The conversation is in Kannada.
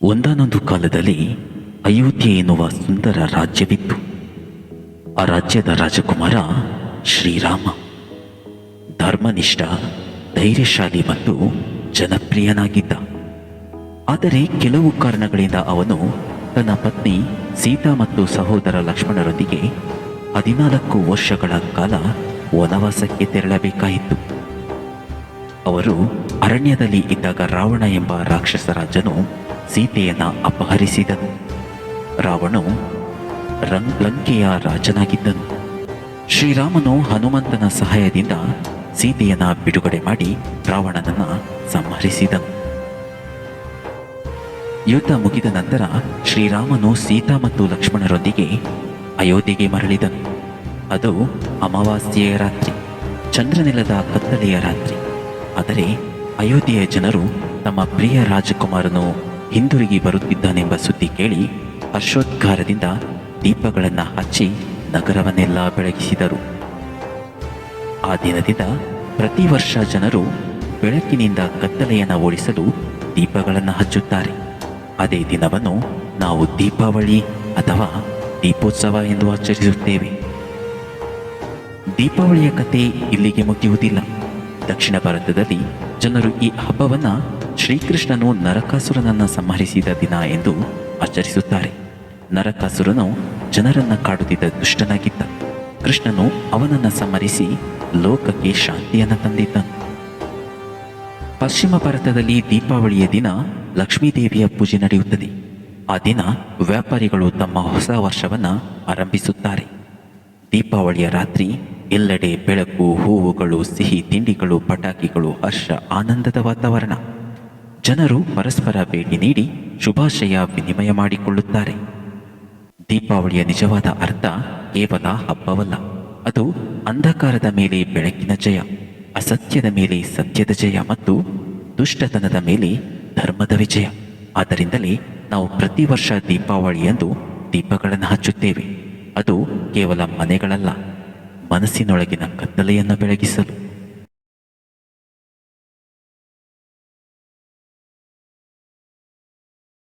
ಒಂದಾನೊಂದು ಕಾಲದಲ್ಲಿ ಅಯೋಧ್ಯೆ ಎನ್ನುವ ಸುಂದರ ರಾಜ್ಯವಿತ್ತು. ಆ ರಾಜ್ಯದ ರಾಜಕುಮಾರ ಶ್ರೀರಾಮ. ಧರ್ಮನಿಷ್ಠ, ಧೈರ್ಯಶಾಲಿ ಮತ್ತು ಜನಪ್ರಿಯನಾಗಿದ್ದ. ಆದರೆ ಕೆಲವು ಕಾರಣಗಳಿಂದ ಅವನು ತನ್ನ ಪತ್ನಿ ಸೀತಾ ಮತ್ತು ಸಹೋದರ ಲಕ್ಷ್ಮಣರೊಂದಿಗೆ 14 ವರ್ಷಗಳ ಕಾಲ ವನವಾಸಕ್ಕೆ ತೆರಳಬೇಕಾಯಿತು. ಅವರು ಅರಣ್ಯದಲ್ಲಿ ಇದ್ದಾಗ ರಾವಣ ಎಂಬ ರಾಕ್ಷಸ ರಾಜನು ಸೀತೆಯನ್ನ ಅಪಹರಿಸಿದನು. ರಾವಣನು ಲಂಕೆಯ ರಾಜನಾಗಿದ್ದನು. ಶ್ರೀರಾಮನು ಹನುಮಂತನ ಸಹಾಯದಿಂದ ಸೀತೆಯನ್ನ ಬಿಡುಗಡೆ ಮಾಡಿ ರಾವಣನನ್ನ ಸಂಹರಿಸಿದನು. ಯುದ್ಧ ಮುಗಿದ ನಂತರ ಶ್ರೀರಾಮನು ಸೀತಾ ಮತ್ತು ಲಕ್ಷ್ಮಣರೊಂದಿಗೆ ಅಯೋಧ್ಯೆಗೆ ಮರಳಿದನು. ಅದು ಅಮಾವಾಸ್ಯೆಯ ರಾತ್ರಿ, ಚಂದ್ರನಿಲ್ಲದ ಕತ್ತಲೆಯ ರಾತ್ರಿ. ಆದರೆ ಅಯೋಧ್ಯೆಯ ಜನರು ತಮ್ಮ ಪ್ರಿಯ ರಾಜಕುಮಾರನು ಹಿಂದಿರುಗಿ ಬರುತ್ತಿದ್ದಾನೆಂಬ ಸುದ್ದಿ ಕೇಳಿ ಹರ್ಷೋದ್ಗಾರದಿಂದ ದೀಪಗಳನ್ನು ಹಚ್ಚಿ ನಗರವನ್ನೆಲ್ಲ ಬೆಳಗಿಸಿದರು. ಆ ದಿನದಿಂದ ಪ್ರತಿ ವರ್ಷ ಜನರು ಬೆಳಕಿನಿಂದ ಕತ್ತಲೆಯನ್ನು ಓಡಿಸಲು ದೀಪಗಳನ್ನು ಹಚ್ಚುತ್ತಾರೆ. ಅದೇ ದಿನವನ್ನು ನಾವು ದೀಪಾವಳಿ ಅಥವಾ ದೀಪೋತ್ಸವ ಎಂದು ಆಚರಿಸುತ್ತೇವೆ. ದೀಪಾವಳಿಯ ಕತೆ ಇಲ್ಲಿಗೆ ಮುಗಿಯುವುದಿಲ್ಲ. ದಕ್ಷಿಣ ಭಾರತದಲ್ಲಿ ಜನರು ಈ ಹಬ್ಬವನ್ನು ಶ್ರೀಕೃಷ್ಣನು ನರಕಾಸುರನನ್ನು ಸಂಹರಿಸಿದ ದಿನ ಎಂದು ಆಚರಿಸುತ್ತಾರೆ. ನರಕಾಸುರನು ಜನರನ್ನು ಕಾಡುತ್ತಿದ್ದ ದುಷ್ಟನಾಗಿದ್ದ. ಕೃಷ್ಣನು ಅವನನ್ನು ಸಂಹರಿಸಿ ಲೋಕಕ್ಕೆ ಶಾಂತಿಯನ್ನು ತಂದಿದ್ದನು. ಪಶ್ಚಿಮ ಭಾರತದಲ್ಲಿ ದೀಪಾವಳಿಯ ದಿನ ಲಕ್ಷ್ಮೀದೇವಿಯ ಪೂಜೆ ನಡೆಯುತ್ತದೆ. ಆ ದಿನ ವ್ಯಾಪಾರಿಗಳು ತಮ್ಮ ಹೊಸ ವರ್ಷವನ್ನು ಆರಂಭಿಸುತ್ತಾರೆ. ದೀಪಾವಳಿಯ ರಾತ್ರಿ ಎಲ್ಲೆಡೆ ಬೆಳಕು, ಹೂವುಗಳು, ಸಿಹಿ ತಿಂಡಿಗಳು, ಪಟಾಕಿಗಳು, ಹರ್ಷ, ಆನಂದದ ವಾತಾವರಣ. ಜನರು ಪರಸ್ಪರ ಭೇಟಿ ನೀಡಿ ಶುಭಾಶಯ ವಿನಿಮಯ ಮಾಡಿಕೊಳ್ಳುತ್ತಾರೆ. ದೀಪಾವಳಿಯ ನಿಜವಾದ ಅರ್ಥ ಕೇವಲ ಹಬ್ಬವಲ್ಲ, ಅದು ಅಂಧಕಾರದ ಮೇಲೆ ಬೆಳಕಿನ ಜಯ, ಅಸತ್ಯದ ಮೇಲೆ ಸತ್ಯದ ಜಯ ಮತ್ತು ದುಷ್ಟತನದ ಮೇಲೆ ಧರ್ಮದ ವಿಜಯ. ಆದ್ದರಿಂದಲೇ ನಾವು ಪ್ರತಿ ವರ್ಷ ದೀಪಾವಳಿಯಂದು ದೀಪಗಳನ್ನು ಹಚ್ಚುತ್ತೇವೆ. ಅದು ಕೇವಲ ಮನೆಗಳಲ್ಲ, ಮನಸ್ಸಿನೊಳಗಿನ ಕತ್ತಲೆಯನ್ನು ಬೆಳಗಿಸಲು.